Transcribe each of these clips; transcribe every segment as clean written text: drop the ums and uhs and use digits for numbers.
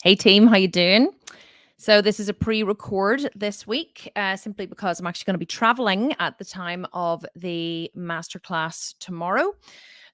Hey team, how you doing? So this is a pre-record this week, simply because I'm actually going to be traveling at the time of the masterclass tomorrow.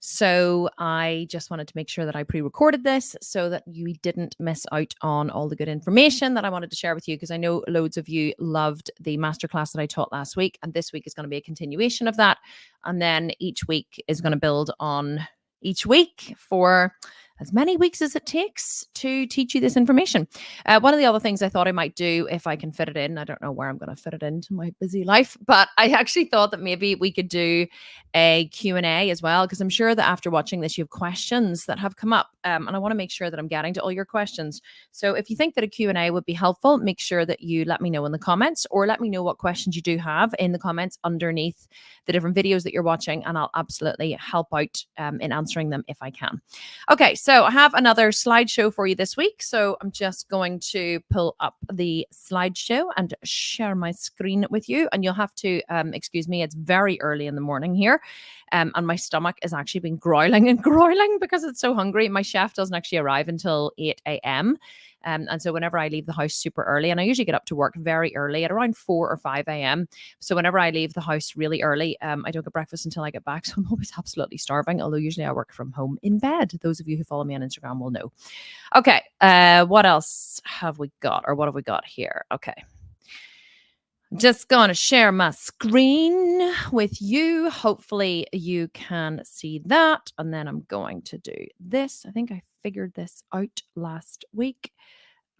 So I just wanted to make sure that I pre-recorded this so that you didn't miss out on all the good information that I wanted to share with you, because I know loads of you loved the masterclass that I taught last week, and this week is going to be a continuation of that. And then each week is going to build on each week for as many weeks as it takes to teach you this information. One of the other things I thought I might do, if I can fit it in, I don't know where I'm going to fit it into my busy life, but I actually thought that maybe we could do a Q&A as well, because I'm sure that after watching this, you have questions that have come up, and I want to make sure that I'm getting to all your questions. So if you think that a Q&A would be helpful, make sure that you let me know in the comments, or let me know what questions you do have in the comments underneath the different videos that you're watching, and I'll absolutely help out in answering them if I can. Okay, so I have another slideshow for you this week. So I'm just going to pull up the slideshow and share my screen with you. And you'll have to excuse me, it's very early in the morning here. And my stomach has actually been growling and growling because it's so hungry. My chef doesn't actually arrive until 8 a.m. And so whenever I leave the house super early, and I usually get up to work very early at around 4 or 5 a.m. So whenever I leave the house really early, I don't get breakfast until I get back. So I'm always absolutely starving, although usually I work from home in bed. Those of you who follow me on Instagram will know. Okay, what else have we got? Or what have we got here? Okay. Just going to share my screen with you. Hopefully you can see that. And then I'm going to do this. I think I figured this out last week.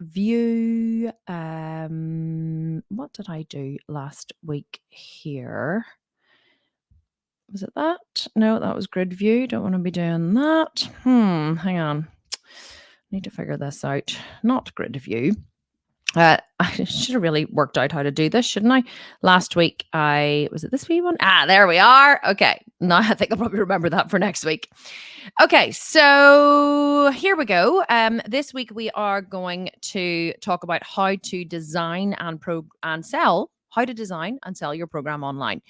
View. What did I do last week here? Was it that? No, that was grid view. Don't want to be doing that. Hang on. Need to figure this out. Not grid view. I should have really worked out how to do this, shouldn't I? Last week, was it this wee one? There we are. Okay. Now I think I'll probably remember that for next week. Okay. So here we go. This week we are going to talk about how to design and sell your program online.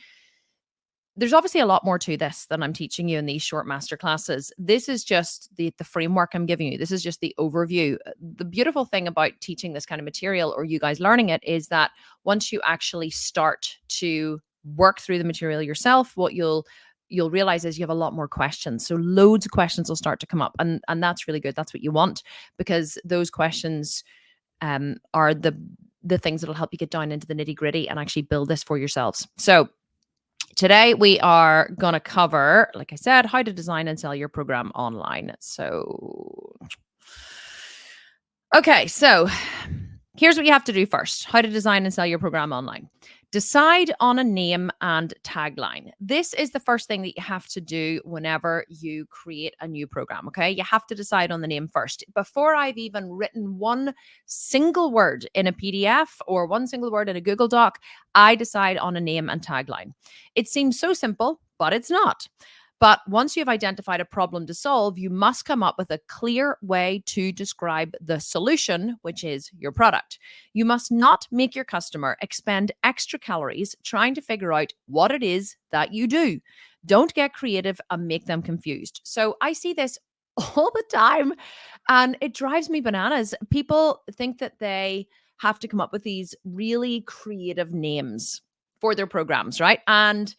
There's obviously a lot more to this than I'm teaching you in these short masterclasses. This is just the framework I'm giving you. This is just the overview. The beautiful thing about teaching this kind of material, or you guys learning it, is that once you actually start to work through the material yourself, what you'll realize is you have a lot more questions. So loads of questions will start to come up, and that's really good. That's what you want, because those questions are the things that'll help you get down into the nitty gritty and actually build this for yourselves. So today, we are going to cover, like I said, how to design and sell your program online. So, okay, so here's what you have to do first. How to design and sell your program online. Decide on a name and tagline. This is the first thing that you have to do whenever you create a new program, okay? You have to decide on the name first. Before I've even written one single word in a PDF or one single word in a Google Doc, I decide on a name and tagline. It seems so simple, but it's not. But once you've identified a problem to solve, you must come up with a clear way to describe the solution, which is your product. You must not make your customer expend extra calories trying to figure out what it is that you do. Don't get creative and make them confused. So I see this all the time, and it drives me bananas. People think that they have to come up with these really creative names for their programs, right? And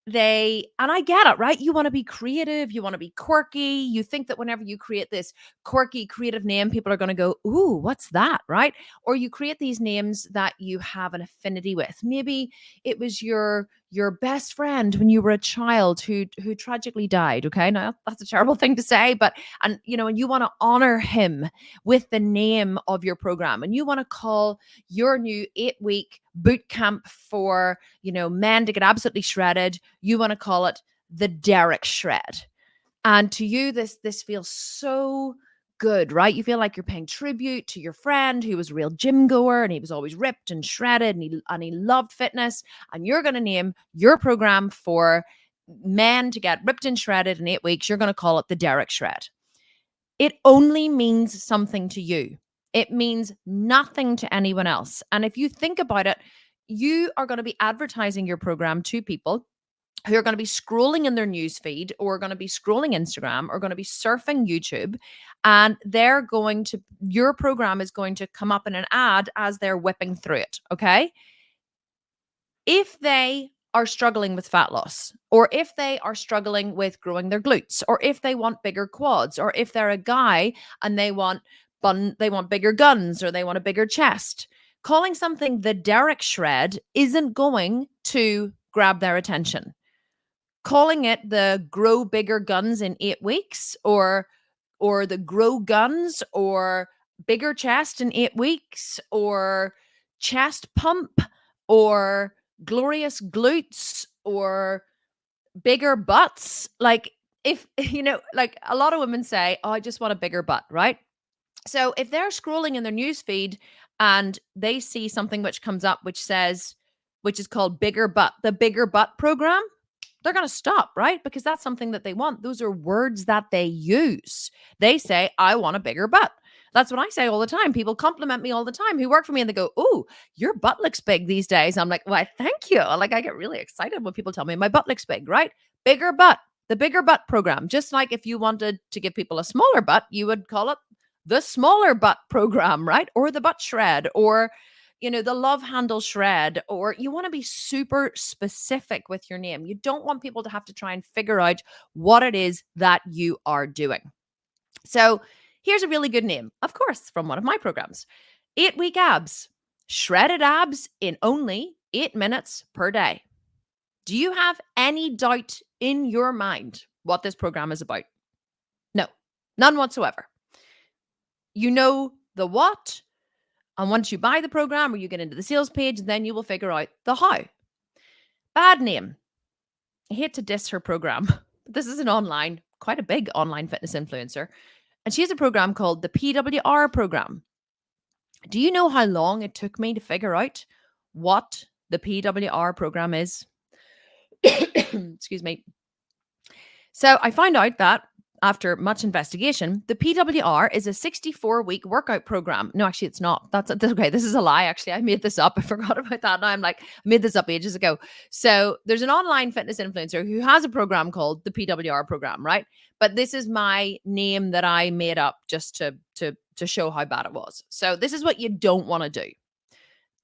I get it, right? You want to be creative, you want to be quirky. You think that whenever you create this quirky, creative name, people are going to go, ooh, what's that, right? Or you create these names that you have an affinity with. Maybe it was your best friend when you were a child who tragically died. Okay, now that's a terrible thing to say, and you want to honor him with the name of your program, and you want to call your new 8-week boot camp for men to get absolutely shredded. You want to call it the Derek Shred, and to you, this feels so good, right? You feel like you're paying tribute to your friend who was a real gym goer, and he was always ripped and shredded, and he loved fitness. And you're going to name your program for men to get ripped and shredded in 8 weeks. You're going to call it the Derek Shred. It only means something to you. It means nothing to anyone else. And if you think about it, you are going to be advertising your program to people who are going to be scrolling in their news feed or going to be scrolling Instagram or going to be surfing YouTube, and your program is going to come up in an ad as they're whipping through it. Okay. If they are struggling with fat loss, or if they are struggling with growing their glutes, or if they want bigger quads, or if they're a guy and they want bigger guns, or they want a bigger chest, calling something the Derek shred isn't going to grab their attention. Calling it the grow bigger guns in 8 weeks, or the grow guns, or bigger chest in 8 weeks, or chest pump, or glorious glutes, or bigger butts. Like, if like a lot of women say, oh, I just want a bigger butt, right? So if they're scrolling in their news feed and they see something which comes up which is called bigger butt, the bigger butt program, they're going to stop, right? Because that's something that they want. Those are words that they use. They say, I want a bigger butt. That's what I say all the time. People compliment me all the time who work for me, and they go, oh, your butt looks big these days. I'm like, well, thank you. Like, I get really excited when people tell me my butt looks big, right? Bigger butt, the bigger butt program. Just like if you wanted to give people a smaller butt, you would call it the smaller butt program, right? Or the butt shred, or the love handle shred, or you want to be super specific with your name. You don't want people to have to try and figure out what it is that you are doing. So here's a really good name, of course, from one of my programs. 8-week abs, shredded abs in only 8 minutes per day. Do you have any doubt in your mind what this program is about? No, none whatsoever. You know the what, and once you buy the program or you get into the sales page, then you will figure out the how. Bad name. I hate to diss her program, but this is quite a big online fitness influencer. And she has a program called the PWR program. Do you know how long it took me to figure out what the PWR program is? Excuse me. So I found out that after much investigation, the PWR is a 64-week workout program. No, actually, it's not. That's okay. This is a lie. Actually, I made this up. I forgot about that. Now I'm like, I made this up ages ago. So there's an online fitness influencer who has a program called the PWR program, right? But this is my name that I made up just to show how bad it was. So this is what you don't want to do.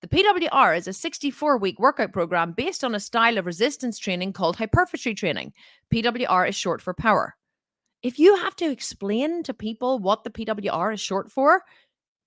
The PWR is a 64-week workout program based on a style of resistance training called hypertrophy training. PWR is short for power. If you have to explain to people what the PWR is short for,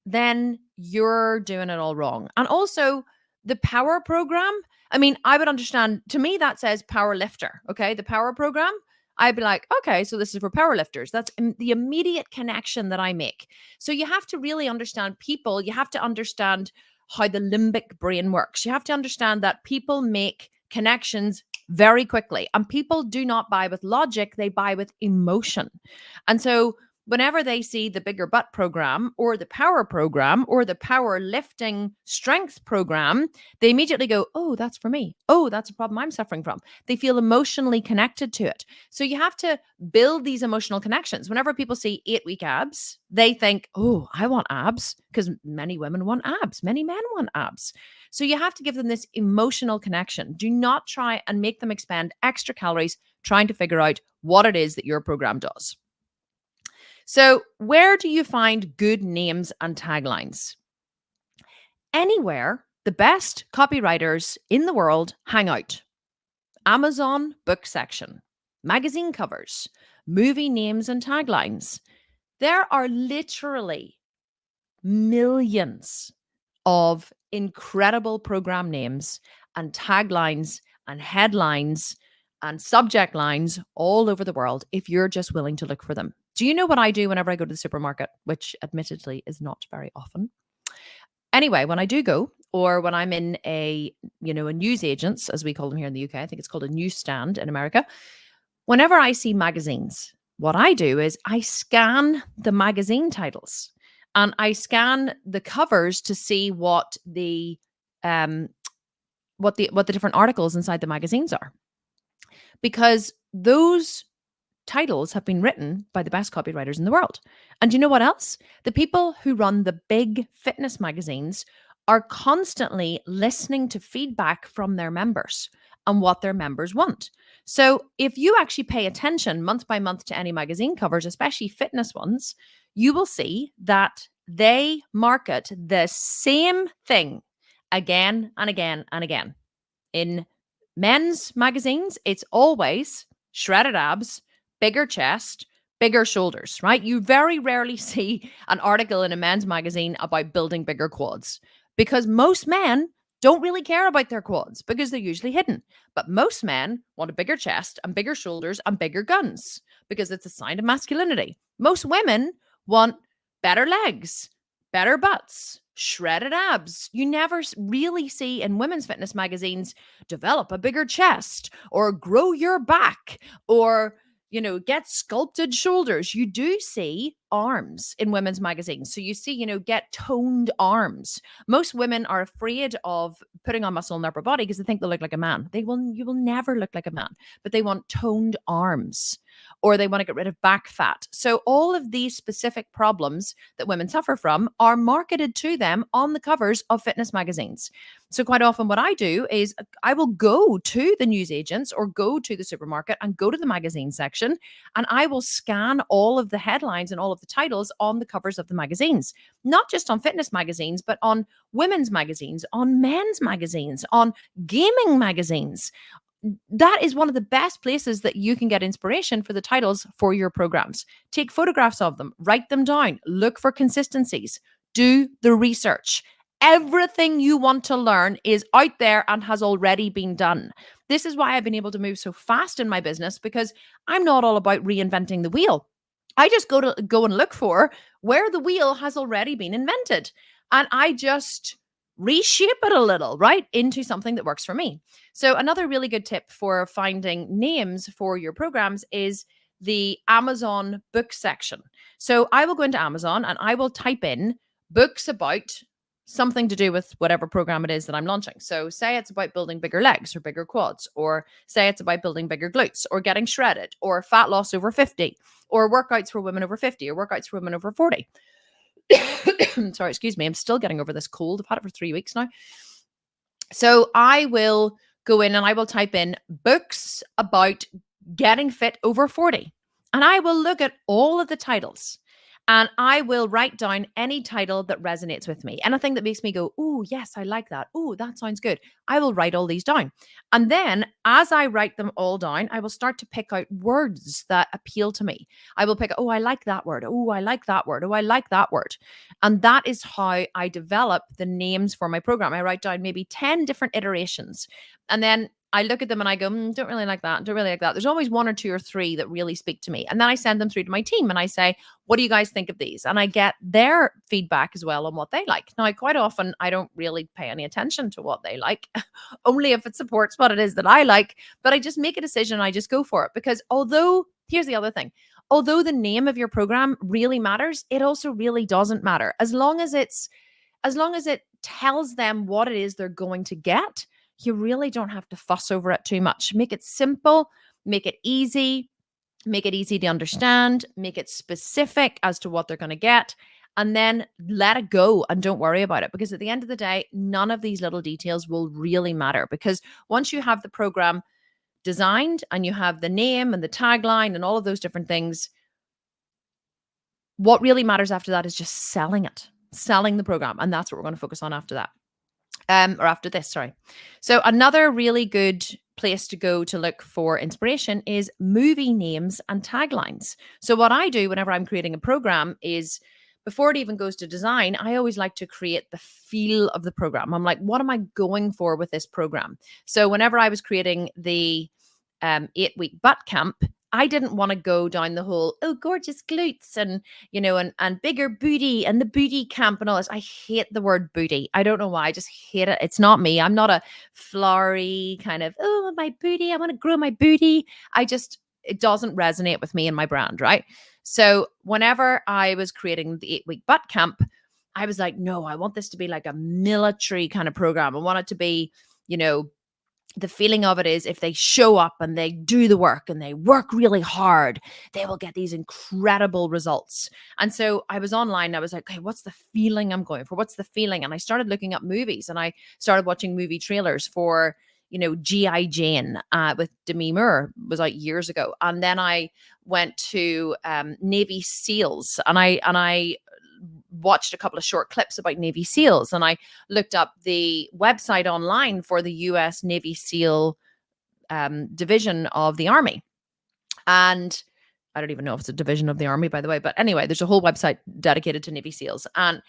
then you're doing it all wrong. And also, the power program, I mean, I would understand, to me, that says power lifter. Okay. The power program, I'd be like, okay, so this is for power lifters. That's the immediate connection that I make. So you have to really understand people. You have to understand how the limbic brain works. You have to understand that people make connections very quickly, and people do not buy with logic, they buy with emotion. And so whenever they see the bigger butt program or the power program or the power lifting strength program, they immediately go, oh, that's for me. Oh, that's a problem I'm suffering from. They feel emotionally connected to it. So you have to build these emotional connections. Whenever people see 8-week abs, they think, oh, I want abs, because many women want abs. Many men want abs. So you have to give them this emotional connection. Do not try and make them expend extra calories trying to figure out what it is that your program does. So where do you find good names and taglines? Anywhere the best copywriters in the world hang out. Amazon book section, magazine covers, movie names and taglines. There are literally millions of incredible program names and taglines and headlines and subject lines all over the world if you're just willing to look for them. Do you know what I do whenever I go to the supermarket, which admittedly is not very often? Anyway, when I do go, or when I'm in a news agents, as we call them here in the UK, I think it's called a newsstand in America. Whenever I see magazines, what I do is I scan the magazine titles and I scan the covers to see what the different articles inside the magazines are. Because those titles have been written by the best copywriters in the world. And you know what else? The people who run the big fitness magazines are constantly listening to feedback from their members. and what their members want. So if you actually pay attention month by month to any magazine covers, especially fitness ones, you will see that they market the same thing again and again and again. In men's magazines, it's always shredded abs, bigger chest, bigger shoulders, right? You very rarely see an article in a men's magazine about building bigger quads because most men don't really care about their quads because they're usually hidden. But most men want a bigger chest and bigger shoulders and bigger guns because it's a sign of masculinity. Most women want better legs, better butts, shredded abs. You never really see in women's fitness magazines develop a bigger chest or grow your back or get sculpted shoulders. You do see arms in women's magazines. So you see, get toned arms. Most women are afraid of putting on muscle in their upper body because they think they'll look like a man. You will never look like a man, but they want toned arms or they want to get rid of back fat. So all of these specific problems that women suffer from are marketed to them on the covers of fitness magazines. So quite often what I do is I will go to the newsagents or go to the supermarket and go to the magazine section and I will scan all of the headlines and all of the titles on the covers of the magazines, not just on fitness magazines, but on women's magazines, on men's magazines, on gaming magazines. That is one of the best places that you can get inspiration for the titles for your programs. Take photographs of them, write them down, look for consistencies, do the research. Everything you want to learn is out there and has already been done. This is why I've been able to move so fast in my business because I'm not all about reinventing the wheel. I just go and look for where the wheel has already been invented. And I just reshape it a little, right, into something that works for me. So another really good tip for finding names for your programs is the Amazon book section. So I will go into Amazon and I will type in books about something to do with whatever program it is that I'm launching. So say it's about building bigger legs or bigger quads, or say it's about building bigger glutes or getting shredded or fat loss over 50 or workouts for women over 50 or workouts for women over 40. Sorry, excuse me. I'm still getting over this cold. I've had it for 3 weeks now. So I will go in and I will type in books about getting fit over 40. And I will look at all of the titles and I will write down any title that resonates with me. Anything that makes me go, oh, yes, I like that. Oh, that sounds good. I will write all these down. And then as I write them all down, I will start to pick out words that appeal to me. I will pick, oh, I like that word. Oh, I like that word. Oh, I like that word. And that is how I develop the names for my program. I write down maybe 10 different iterations. And then I look at them and I go, don't really like that. Don't really like that. There's always 1 or 2 or 3 that really speak to me. And then I send them through to my team and I say, what do you guys think of these? And I get their feedback as well on what they like. Now, quite often I don't really pay any attention to what they like, only if it supports what it is that I like. But I just make a decision. I just go for it because here's the other thing. Although the name of your program really matters, it also really doesn't matter. As long as it tells them what it is they're going to get, you really don't have to fuss over it too much. Make it simple, make it easy to understand, make it specific as to what they're going to get, and then let it go and don't worry about it. Because at the end of the day, none of these little details will really matter. Because once you have the program designed and you have the name and the tagline and all of those different things, what really matters after that is just selling the program. And that's what we're going to focus on after that. Or after this, sorry. So another really good place to go to look for inspiration is movie names and taglines. So what I do whenever I'm creating a program is before it even goes to design, I always like to create the feel of the program. I'm like, what am I going for with this program? So whenever I was creating the 8-week butt camp, I didn't want to go down the whole, oh, gorgeous glutes and, and bigger booty and the booty camp and all this. I hate the word booty. I don't know why. I just hate it. It's not me. I'm not a flowery kind of, oh, my booty. I want to grow my booty. It doesn't resonate with me and my brand, right? So whenever I was creating the 8-week butt camp, I was like, no, I want this to be like a military kind of program. I want it to be, the feeling of it is if they show up and they do the work and they work really hard, they will get these incredible results. And so I was online and I was like, okay, what's the feeling I'm going for? What's the feeling? And I started looking up movies and I started watching movie trailers for, G.I. Jane with Demi Moore was out years ago. And then I went to Navy SEALs, and I watched a couple of short clips about Navy SEALs, and I looked up the website online for the US Navy SEAL division of the Army. And I don't even know if it's a division of the Army, by the way, but anyway, there's a whole website dedicated to Navy SEALs. And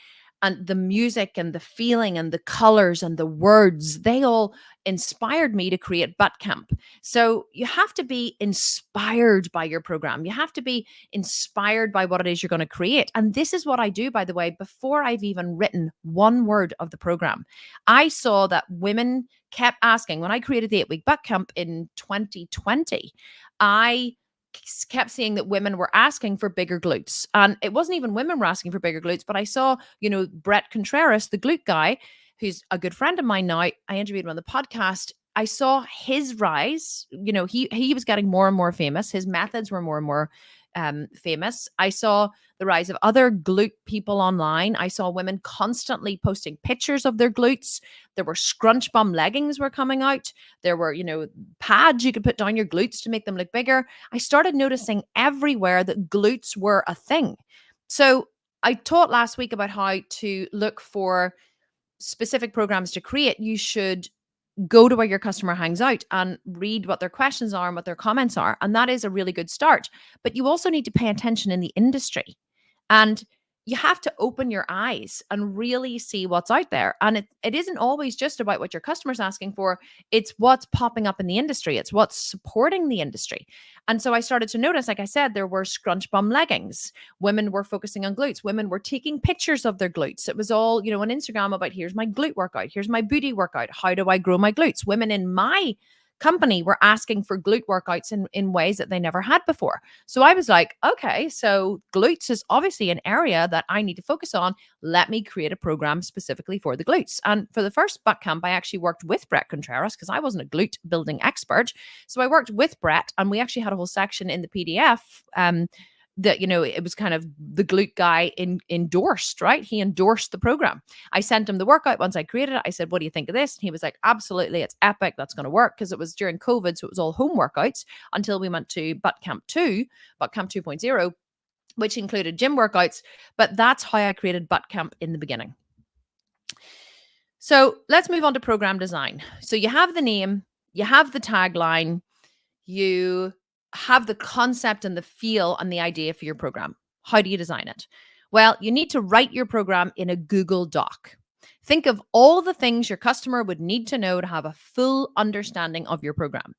the music and the feeling and the colors and the words, they all inspired me to create Butt Camp. So you have to be inspired by your program. You have to be inspired by what it is you're going to create. And this is what I do, by the way, before I've even written one word of the program. I saw that women kept asking, when I created the 8-week Butt Camp in 2020, I kept seeing that women were asking for bigger glutes. And it wasn't even women were asking for bigger glutes, but I saw, Brett Contreras, the glute guy, who's a good friend of mine now. I interviewed him on the podcast. I saw his rise. He was getting more and more famous. His methods were more and more famous. I saw the rise of other glute people online. I saw women constantly posting pictures of their glutes. There were scrunch bum leggings were coming out. There were, pads you could put down your glutes to make them look bigger. I started noticing everywhere that glutes were a thing. So I taught last week about how to look for specific programs to create. You should go to where your customer hangs out and read what their questions are and what their comments are. And that is a really good start. But you also need to pay attention in the industry. And you have to open your eyes and really see what's out there. And it isn't always just about what your customer's asking for. It's what's popping up in the industry. It's what's supporting the industry. And so I started to notice, like I said, there were scrunch bum leggings. Women were focusing on glutes. Women were taking pictures of their glutes. It was all, on Instagram about, here's my glute workout. Here's my booty workout. How do I grow my glutes? Women in my company were asking for glute workouts in ways that they never had before. So I was like, okay, so glutes is obviously an area that I need to focus on. Let me create a program specifically for the glutes. And for the first Butt Camp, I actually worked with Brett Contreras because I wasn't a glute building expert. So I worked with Brett, and we actually had a whole section in the PDF that, it was kind of the glute guy endorsed, right? He endorsed the program. I sent him the workout once I created it. I said, what do you think of this? And he was like, absolutely, it's epic. That's going to work, because it was during COVID. So it was all home workouts until we went to Butt Camp 2, Butt Camp 2.0, which included gym workouts. But that's how I created Butt Camp in the beginning. So let's move on to program design. So you have the name, you have the tagline, you have the concept and the feel and the idea for your program. How do you design it? Well, you need to write your program in a Google Doc. Think of all the things your customer would need to know to have a full understanding of your program.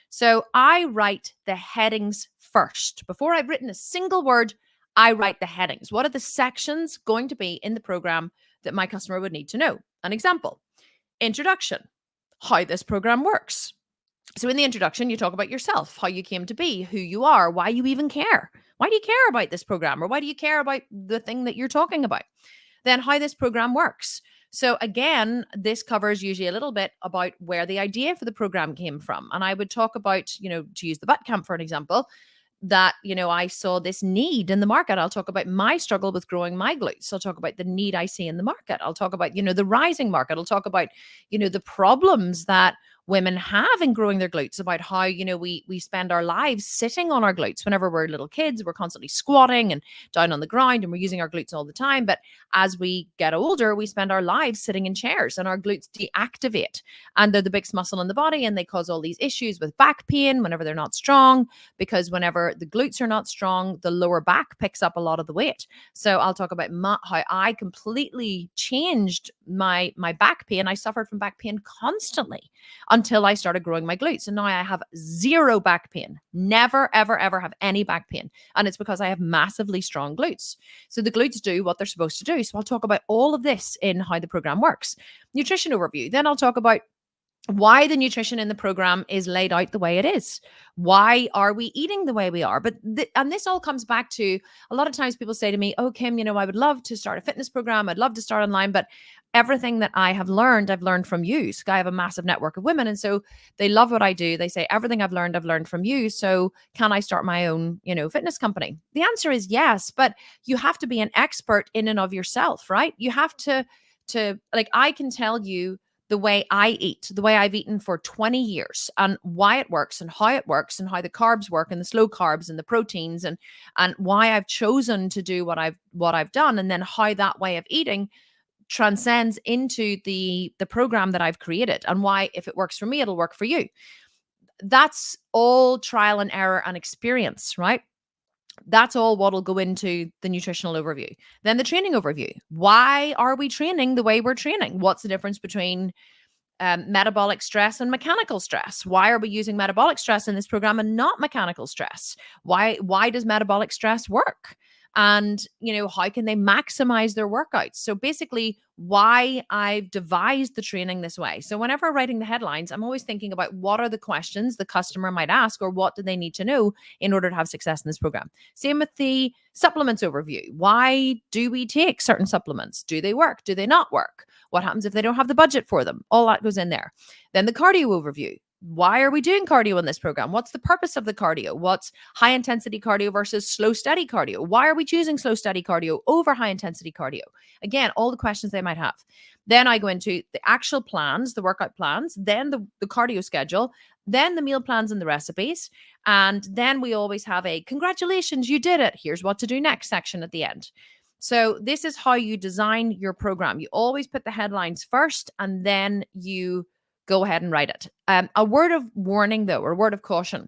So I write the headings first. Before I've written a single word, I write the headings. What are the sections going to be in the program that my customer would need to know? An example: introduction, how this program works. So in the introduction, you talk about yourself, how you came to be, who you are, why you even care. Why do you care about this program? Or why do you care about the thing that you're talking about? Then how this program works. So again, this covers usually a little bit about where the idea for the program came from. And I would talk about, to use the Butt Camp for an example, that, I saw this need in the market. I'll talk about my struggle with growing my glutes. I'll talk about the need I see in the market. I'll talk about, the rising market. I'll talk about, the problems that women have in growing their glutes, about how, we spend our lives sitting on our glutes. Whenever we're little kids, we're constantly squatting and down on the ground, and we're using our glutes all the time. But as we get older, we spend our lives sitting in chairs, and our glutes deactivate, and they're the biggest muscle in the body, and they cause all these issues with back pain whenever they're not strong, because whenever the glutes are not strong, the lower back picks up a lot of the weight. So I'll talk about how I completely changed my back pain. I suffered from back pain constantly until I started growing my glutes. And now I have zero back pain. Never, ever, ever have any back pain. And it's because I have massively strong glutes. So the glutes do what they're supposed to do. So I'll talk about all of this in how the program works. Nutrition overview. Then I'll talk about why the nutrition in the program is laid out the way it is. Why are we eating the way we are? But and this all comes back to, a lot of times people say to me, oh, Kim, I would love to start a fitness program. I'd love to start online, but everything that I have learned, I've learned from you. So I have a massive network of women. And so they love what I do. They say, everything I've learned from you. So can I start my own, fitness company? The answer is yes, but you have to be an expert in and of yourself, right? You have to like, I can tell you the way I eat, the way I've eaten for 20 years, and why it works and how the carbs work and the slow carbs and the proteins, and why I've chosen to do what I've done, and then how that way of eating transcends into the program that I've created, and why if it works for me, it'll work for you. That's all trial and error and experience, right? That's all what'll go into the nutritional overview. Then the training overview. Why are we training the way we're training? What's the difference between metabolic stress and mechanical stress? Why are we using metabolic stress in this program and not mechanical stress? Why does metabolic stress work? And, how can they maximize their workouts? So basically, why I've devised the training this way. So whenever writing the headlines, I'm always thinking about what are the questions the customer might ask, or what do they need to know in order to have success in this program. Same with the supplements overview. Why do we take certain supplements? Do they work? Do they not work? What happens if they don't have the budget for them? All that goes in there. Then the cardio overview. Why are we doing cardio in this program? What's the purpose of the cardio? What's high intensity cardio versus slow steady cardio? Why are we choosing slow steady cardio over high intensity cardio? Again, all the questions they might have. Then I go into the actual plans, the workout plans, then the cardio schedule, then the meal plans and the recipes. And then we always have a congratulations, you did it. Here's what to do next section at the end. So this is how you design your program. You always put the headlines first, and then you go ahead and write it. A word of warning, though, or word of caution.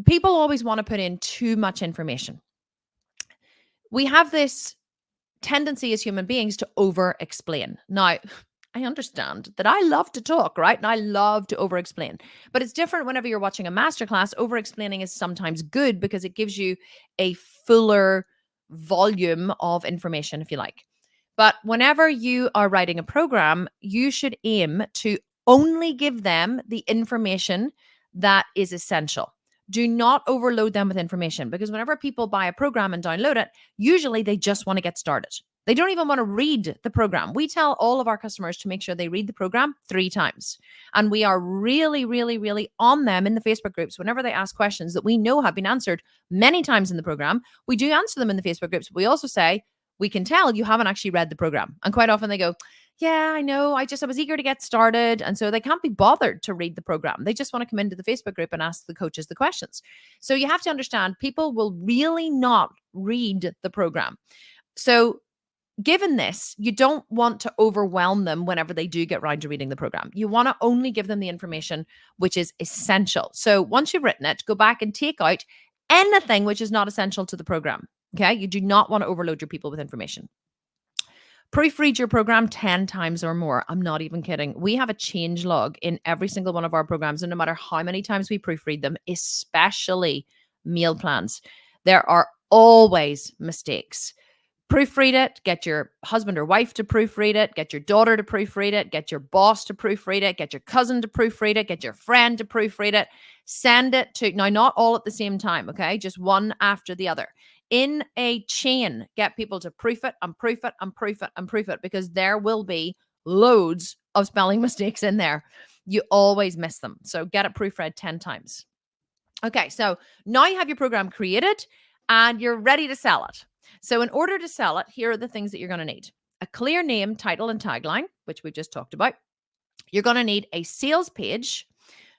People always want to put in too much information. We have this tendency as human beings to over-explain. Now, I understand that I love to talk, right? And I love to over-explain. But it's different whenever you're watching a masterclass. Over-explaining is sometimes good because it gives you a fuller volume of information, if you like. But whenever you are writing a program, you should aim to only give them the information that is essential. Do not overload them with information, because whenever people buy a program and download it, usually they just want to get started. They don't even want to read the program. We tell all of our customers to make sure they read the program 3 times. And we are really, really, really on them in the Facebook groups. Whenever they ask questions that we know have been answered many times in the program, we do answer them in the Facebook groups. We also say, we can tell you haven't actually read the program. And quite often they go, yeah, I know. I was eager to get started. And so they can't be bothered to read the program. They just want to come into the Facebook group and ask the coaches the questions. So you have to understand, people will really not read the program. So given this, you don't want to overwhelm them whenever they do get around to reading the program. You want to only give them the information which is essential. So once you've written it, go back and take out anything which is not essential to the program. Okay, you do not want to overload your people with information. Proofread your program 10 times or more. I'm not even kidding. We have a change log in every single one of our programs, and no matter how many times we proofread them, especially meal plans, there are always mistakes. Proofread it, get your husband or wife to proofread it, get your daughter to proofread it, get your boss to proofread it, get your cousin to proofread it, get your friend to proofread it, send it to, now not all at the same time, okay? Just one after the other. In a chain, get people to proof it and proof it and proof it and proof it, because there will be loads of spelling mistakes in there. You always miss them. So get it proofread 10 times. Okay, so now you have your program created and you're ready to sell it. So in order to sell it, here are the things that you're going to need. A clear name, title, and tagline, which we've just talked about. You're going to need a sales page.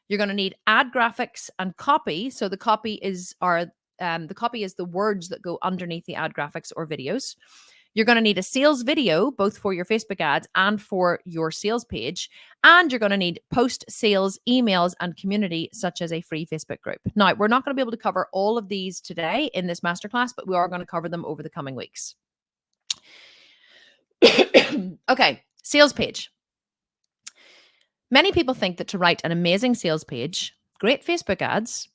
You're going to need ad graphics and copy. So the copy is the words that go underneath the ad graphics or videos. You're going to need a sales video, both for your Facebook ads and for your sales page. And you're going to need post-sales emails and community, such as a free Facebook group. Now, we're not going to be able to cover all of these today in this masterclass, but we are going to cover them over the coming weeks. Okay, sales page. Many people think that to write an amazing sales page, great Facebook ads,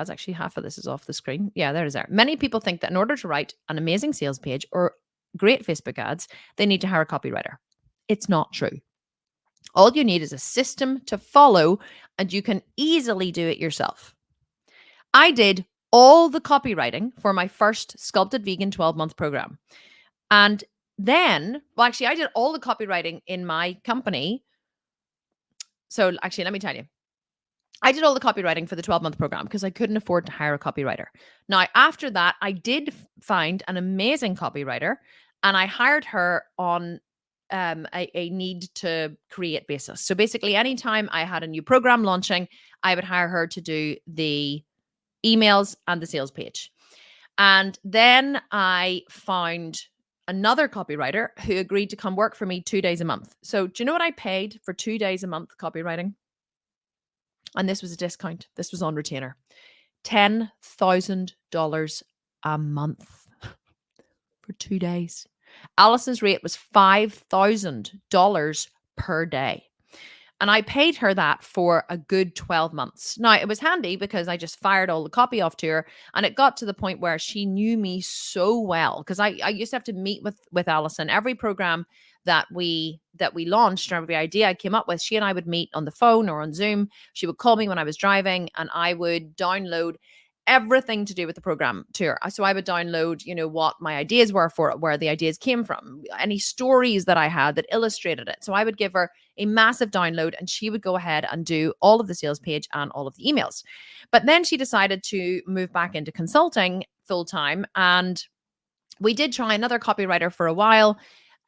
actually half of this is off the screen. Yeah, there it is there. Many people think that in order to write an amazing sales page or great Facebook ads, they need to hire a copywriter. It's not true. All you need is a system to follow, and you can easily do it yourself. I did all the copywriting for my first Sculpted Vegan 12-month program. And then, I did all the copywriting in my company. So actually, let me tell you. I did all the copywriting for the 12-month program because I couldn't afford to hire a copywriter. Now, after that, I did find an amazing copywriter, and I hired her on a need to create basis. So basically, anytime I had a new program launching, I would hire her to do the emails and the sales page. And then I found another copywriter who agreed to come work for me 2 days a month. So do you know what I paid for 2 days a month copywriting? And this was a discount. This was on retainer. $10,000 a month for 2 days. Alison's rate was $5,000 per day. And I paid her that for a good 12 months. Now, it was handy because I just fired all the copy off to her, and it got to the point where she knew me so well, because I used to have to meet with Alison. Every program that we launched, or every idea I came up with, she and I would meet on the phone or on Zoom. She would call me when I was driving, and I would download everything to do with the program to her. So I would download, what my ideas were for it, where the ideas came from, any stories that I had that illustrated it. So I would give her a massive download, and she would go ahead and do all of the sales page and all of the emails. But then she decided to move back into consulting full time, and we did try another copywriter for a while.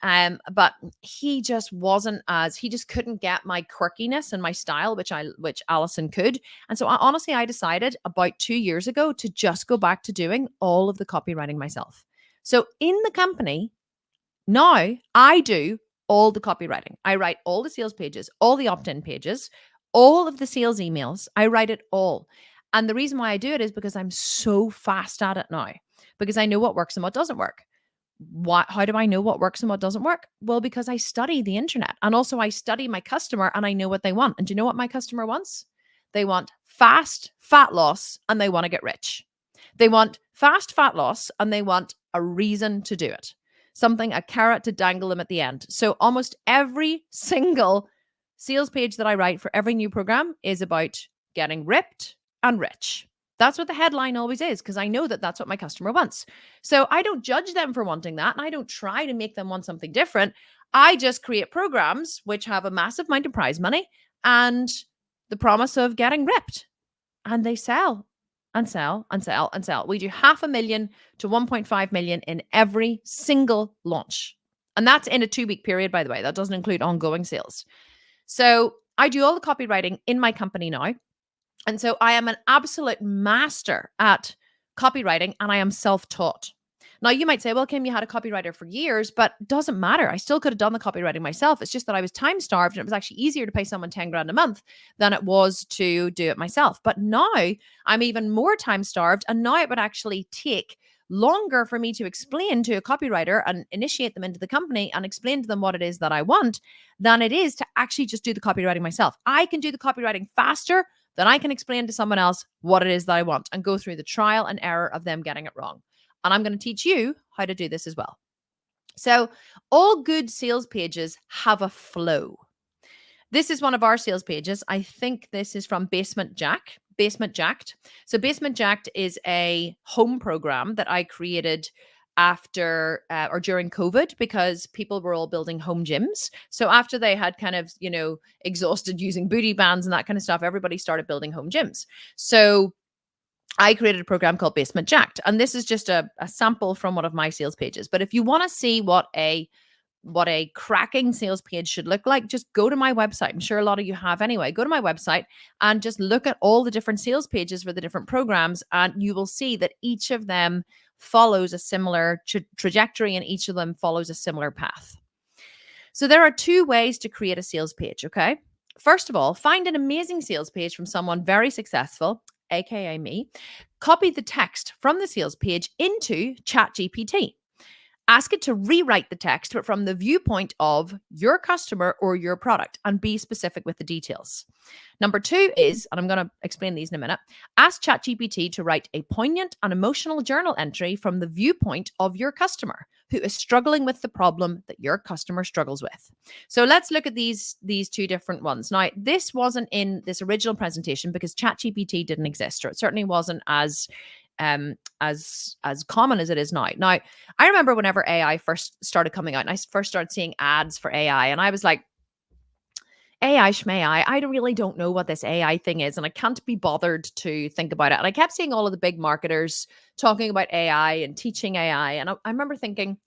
But he just he just couldn't get my quirkiness and my style, which Alison could. And so I decided about 2 years ago to just go back to doing all of the copywriting myself. So in the company, now I do all the copywriting. I write all the sales pages, all the opt-in pages, all of the sales emails. I write it all. And the reason why I do it is because I'm so fast at it now, because I know what works and what doesn't work. How do I know what works and what doesn't work? Well, because I study the internet, and also I study my customer, and I know what they want. And do you know what my customer wants? They want fast fat loss, and they want to get rich. They want fast fat loss, and they want a reason to do it. A carrot to dangle them at the end. So almost every single sales page that I write for every new program is about getting ripped and rich. That's what the headline always is, because I know that that's what my customer wants. So I don't judge them for wanting that, and I don't try to make them want something different. I just create programs which have a massive amount of prize money and the promise of getting ripped. And they sell and sell and sell and sell. We do $500,000 to $1.5 million in every single launch. And that's in a 2-week period, by the way. That doesn't include ongoing sales. So I do all the copywriting in my company now. And so I am an absolute master at copywriting, and I am self-taught. Now, you might say, well, Kim, you had a copywriter for years, but it doesn't matter. I still could have done the copywriting myself. It's just that I was time starved, and it was actually easier to pay someone 10 grand a month than it was to do it myself. But now I'm even more time starved, and now it would actually take longer for me to explain to a copywriter and initiate them into the company and explain to them what it is that I want than it is to actually just do the copywriting myself. I can do the copywriting faster than I can explain to someone else what it is that I want and go through the trial and error of them getting it wrong. And I'm going to teach you how to do this as well. So all good sales pages have a flow. This is one of our sales pages. I think this is from Basement Jacked. So Basement Jacked is a home program that I created after or during COVID, because people were all building home gyms. So after they had kind of, exhausted using booty bands and that kind of stuff, everybody started building home gyms. So I created a program called Basement Jacked. And this is just a sample from one of my sales pages. But if you want to see what a cracking sales page should look like, just go to my website. I'm sure a lot of you have anyway. Go to my website and just look at all the different sales pages for the different programs, and you will see that each of them follows a similar trajectory, and each of them follows a similar path. So there are 2 ways to create a sales page, okay? First of all, find an amazing sales page from someone very successful, aka me. Copy the text from the sales page into ChatGPT. Ask it to rewrite the text, but from the viewpoint of your customer or your product, and be specific with the details. Number 2 is, and I'm going to explain these in a minute, ask ChatGPT to write a poignant and emotional journal entry from the viewpoint of your customer who is struggling with the problem that your customer struggles with. So let's look at these 2 different ones. Now, this wasn't in this original presentation because ChatGPT didn't exist, or it certainly wasn't as common as it is now. Now, I remember whenever AI first started coming out, and I first started seeing ads for AI, and I was like, AI schmai, I really don't know what this AI thing is, and I can't be bothered to think about it. And I kept seeing all of the big marketers talking about AI and teaching AI, and I remember thinking,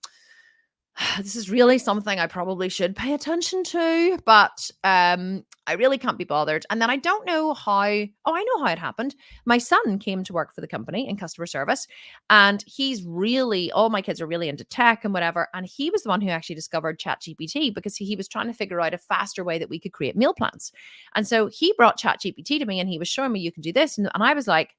This is really something I probably should pay attention to, but I really can't be bothered. And then I don't know how. Oh, I know how it happened. My son came to work for the company in customer service, and he's really, all my kids are really into tech and whatever. And he was the one who actually discovered ChatGPT because he was trying to figure out a faster way that we could create meal plans. And so he brought ChatGPT to me and he was showing me you can do this. And I was like,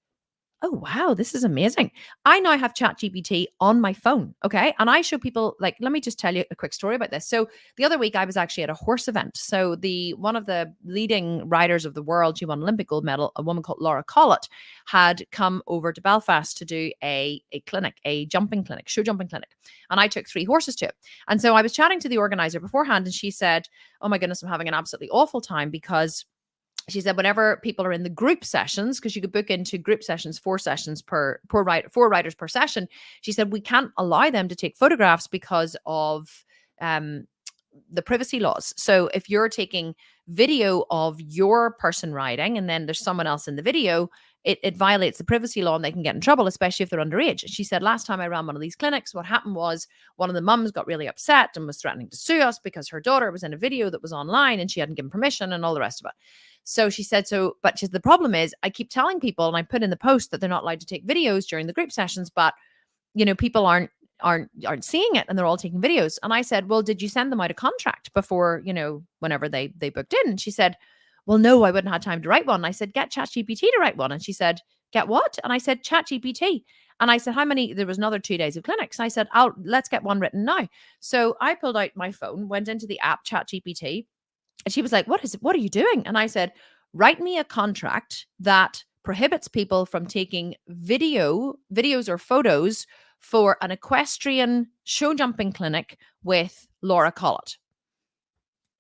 oh, wow, this is amazing. I now have ChatGPT on my phone. Okay. And I show people, like, let me just tell you a quick story about this. So the other week I was actually at a horse event. So the one of the leading riders of the world, she won an Olympic gold medal, a woman called Laura Collett, had come over to Belfast to do a clinic, a jumping clinic, show jumping clinic. And I took 3 horses to it. And so I was chatting to the organizer beforehand, and she said, oh my goodness, I'm having an absolutely awful time because she said whenever people are in the group sessions, because you could book into group sessions, 4 sessions per 4 riders per session, she said we can't allow them to take photographs because of the privacy laws. So if you're taking video of your person riding and then there's someone else in the video, it violates the privacy law and they can get in trouble, especially if they're underage. She said last time I ran one of these clinics, what happened was one of the mums got really upset and was threatening to sue us because her daughter was in a video that was online and she hadn't given permission and all the rest of it. So she said, but the problem is I keep telling people, and I put in the post that they're not allowed to take videos during the group sessions, but people aren't seeing it and they're all taking videos. And I said, well, did you send them out a contract before, whenever they booked in? And she said, well, no, I wouldn't have time to write one. And I said, get ChatGPT to write one. And she said, get what? And I said, ChatGPT. And I said, how many? There was another 2 days of clinics. And I said, let's get one written now. So I pulled out my phone, went into the app ChatGPT, and she was like, what are you doing? And I said, write me a contract that prohibits people from taking videos or photos for an equestrian show jumping clinic with Laura Collett.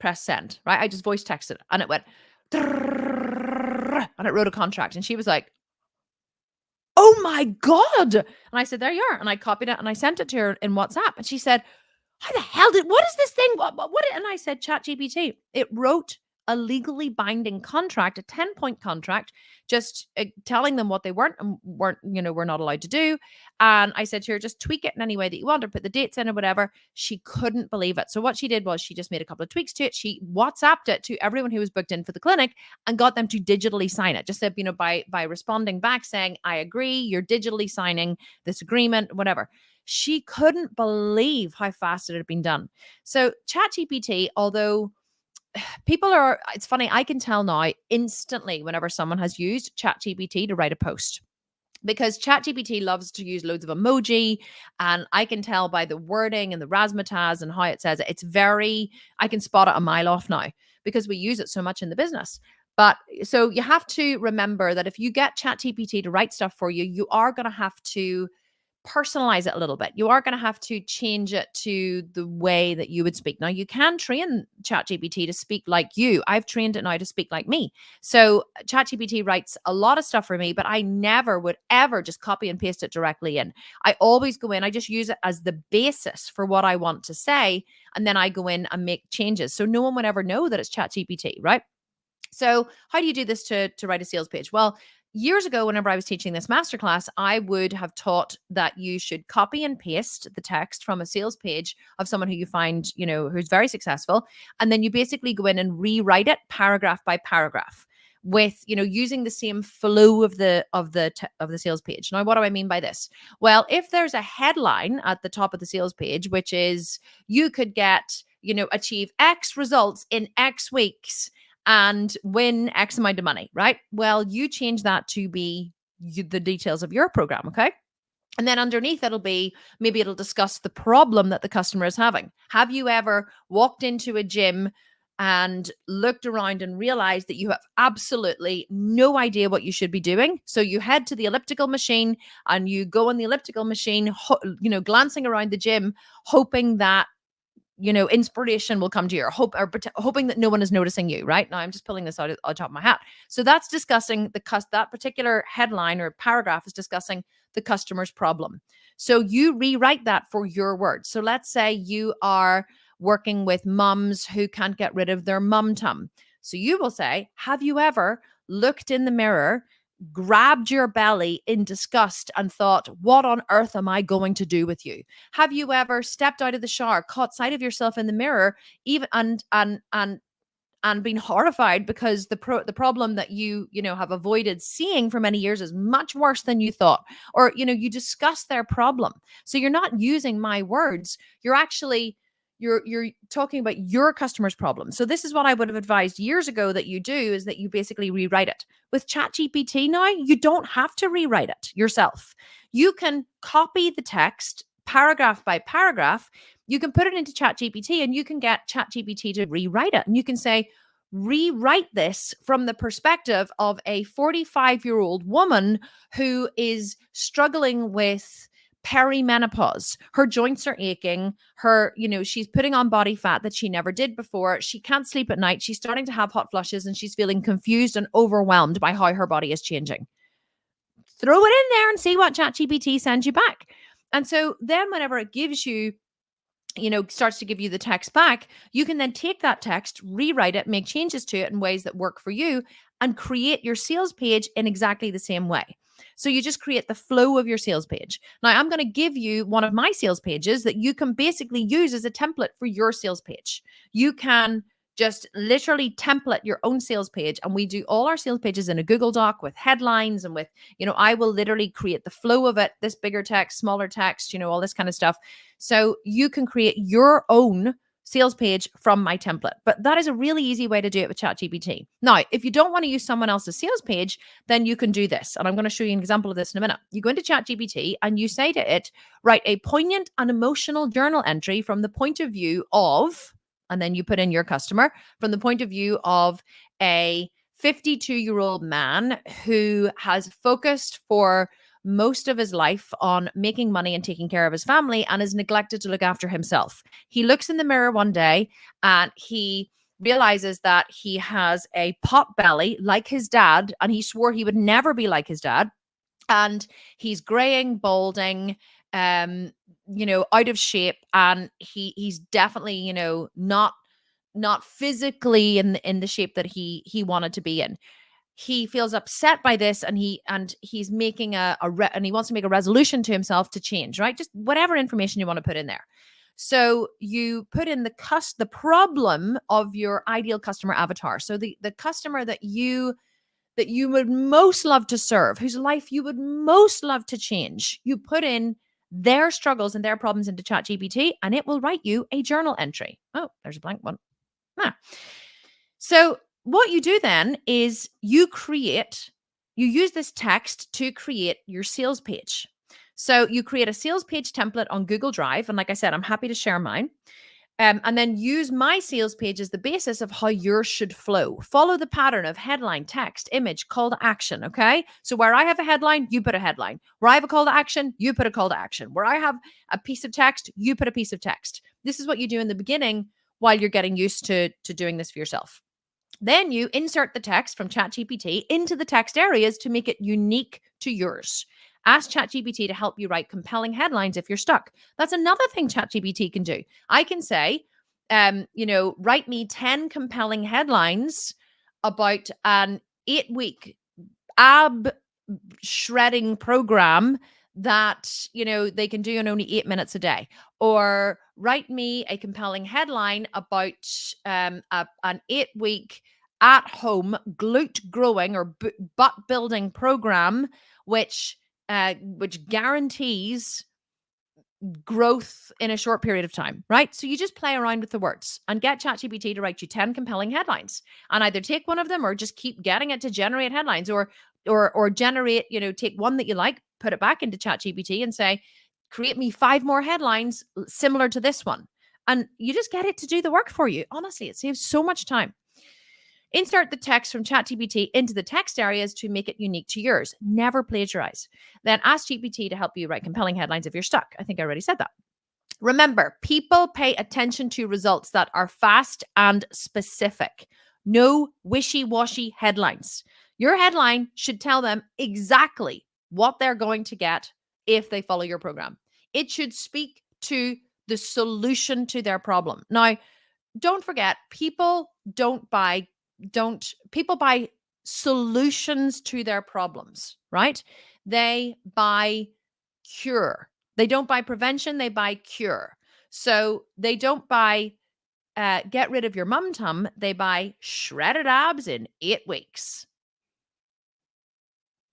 Press send, right? I just voice texted it and it went, and it wrote a contract. And she was like, oh my God. And I said, there you are. And I copied it and I sent it to her in WhatsApp. And she said, how the hell what is this thing? What? And I said, ChatGPT. It wrote a legally binding contract, a 10-point contract, just telling them what they weren't, were not allowed to do. And I said to her, just tweak it in any way that you want or put the dates in or whatever. She couldn't believe it. So what she did was she just made a couple of tweaks to it. She WhatsApped it to everyone who was booked in for the clinic and got them to digitally sign it. Just said, by responding back saying, I agree, you're digitally signing this agreement, whatever. She couldn't believe how fast it had been done. So ChatGPT, although it's funny, I can tell now instantly whenever someone has used ChatGPT to write a post. Because ChatGPT loves to use loads of emoji, and I can tell by the wording and the razzmatazz and how it says it. I can spot it a mile off now because we use it so much in the business. But so you have to remember that if you get ChatGPT to write stuff for you, you are going to have to personalize it a little bit. You are going to have to change it to the way that you would speak. Now, you can train ChatGPT to speak like you. I've trained it now to speak like me. So ChatGPT writes a lot of stuff for me, but I never would ever just copy and paste it directly in. I always go in, I just use it as the basis for what I want to say. And then I go in and make changes. So no one would ever know that it's ChatGPT, right? So how do you do this to write a sales page? Well, years ago, whenever I was teaching this masterclass, I would have taught that you should copy and paste the text from a sales page of someone who you find, who's very successful. And then you basically go in and rewrite it paragraph by paragraph with, using the same flow of the sales page. Now, what do I mean by this? Well, if there's a headline at the top of the sales page, which is you could get, achieve X results in X weeks and win X amount of money, right? Well, you change that to be the details of your program, okay? And then underneath maybe it'll discuss the problem that the customer is having. Have you ever walked into a gym and looked around and realized that you have absolutely no idea what you should be doing? So you head to the elliptical machine and you go on the elliptical machine, glancing around the gym, hoping that inspiration will come to you, hoping that no one is noticing you, right? Now I'm just pulling this out on top of my hat. So that's discussing that particular headline or paragraph is discussing the customer's problem. So you rewrite that for your words. So let's say you are working with mums who can't get rid of their mum tum. So you will say, have you ever looked in the mirror, grabbed your belly in disgust and thought, what on earth am I going to do with you? Have you ever stepped out of the shower, caught sight of yourself in the mirror, even and been horrified because the problem that you know have avoided seeing for many years is much worse than you thought, or you discuss their problem, so you're not using my words, you're actually you're talking about your customer's problem. So this is what I would have advised years ago that you do, is that you basically rewrite it. With ChatGPT now, you don't have to rewrite it yourself. You can copy the text paragraph by paragraph. You can put it into ChatGPT and you can get ChatGPT to rewrite it. And you can say, rewrite this from the perspective of a 45-year-old woman who is struggling with perimenopause. Her joints are aching. She's putting on body fat that she never did before. She can't sleep at night. She's starting to have hot flushes and she's feeling confused and overwhelmed by how her body is changing. Throw it in there and see what ChatGPT sends you back. And so then whenever it gives you, starts to give you the text back, you can then take that text, rewrite it, make changes to it in ways that work for you, and create your sales page in exactly the same way. So you just create the flow of your sales page. Now, I'm going to give you one of my sales pages that you can basically use as a template for your sales page. You can just literally template your own sales page. And we do all our sales pages in a Google Doc with headlines and with, I will literally create the flow of it, this bigger text, smaller text, all this kind of stuff. So you can create your own sales page from my template. But that is a really easy way to do it with ChatGPT. Now, if you don't want to use someone else's sales page, then you can do this. And I'm going to show you an example of this in a minute. You go into ChatGPT and you say to it, write a poignant and emotional journal entry from the point of view of, and then you put in your customer, from the point of view of a 52-year-old man who has focused for most of his life on making money and taking care of his family and is neglected to look after himself. He looks in the mirror one day and he realizes that he has a pot belly like his dad, and he swore he would never be like his dad. And he's graying, balding, out of shape, and he's definitely, not physically in the shape that he wanted to be in. He feels upset by this, and he's making and he wants to make a resolution to himself to change, right? Just whatever information you want to put in there. So you put in the problem of your ideal customer avatar. So the customer that you would most love to serve, whose life you would most love to change. You put in their struggles and their problems into ChatGPT, and it will write you a journal entry. Oh, there's a blank one. So what you do then is you use this text to create your sales page. So you create a sales page template on Google Drive. And like I said, I'm happy to share mine. And then use my sales page as the basis of how yours should flow. Follow the pattern of headline, text, image, call to action, okay? So where I have a headline, you put a headline. Where I have a call to action, you put a call to action. Where I have a piece of text, you put a piece of text. This is what you do in the beginning while you're getting used to doing this for yourself. Then you insert the text from ChatGPT into the text areas to make it unique to yours. Ask ChatGPT to help you write compelling headlines if you're stuck. That's another thing ChatGPT can do. I can say, write me 10 compelling headlines about an 8-week ab shredding program that, they can do in only 8 minutes a day. Or write me a compelling headline about an 8-week at-home glute growing or butt building program, which guarantees growth in a short period of time, right? So you just play around with the words and get ChatGPT to write you 10 compelling headlines, and either take one of them or just keep getting it to generate headlines, or generate, take one that you like, put it back into ChatGPT and say, create me 5 more headlines similar to this one. And you just get it to do the work for you. Honestly, it saves so much time. Insert the text from ChatGPT into the text areas to make it unique to yours. Never plagiarize. Then ask GPT to help you write compelling headlines if you're stuck. I think I already said that. Remember, people pay attention to results that are fast and specific. No wishy-washy headlines. Your headline should tell them exactly what they're going to get if they follow your program. It should speak to the solution to their problem. Now, don't forget, people buy solutions to their problems, right? They buy cure. They don't buy prevention, they buy cure. So they don't buy get rid of your mum tum, they buy shredded abs in 8 weeks.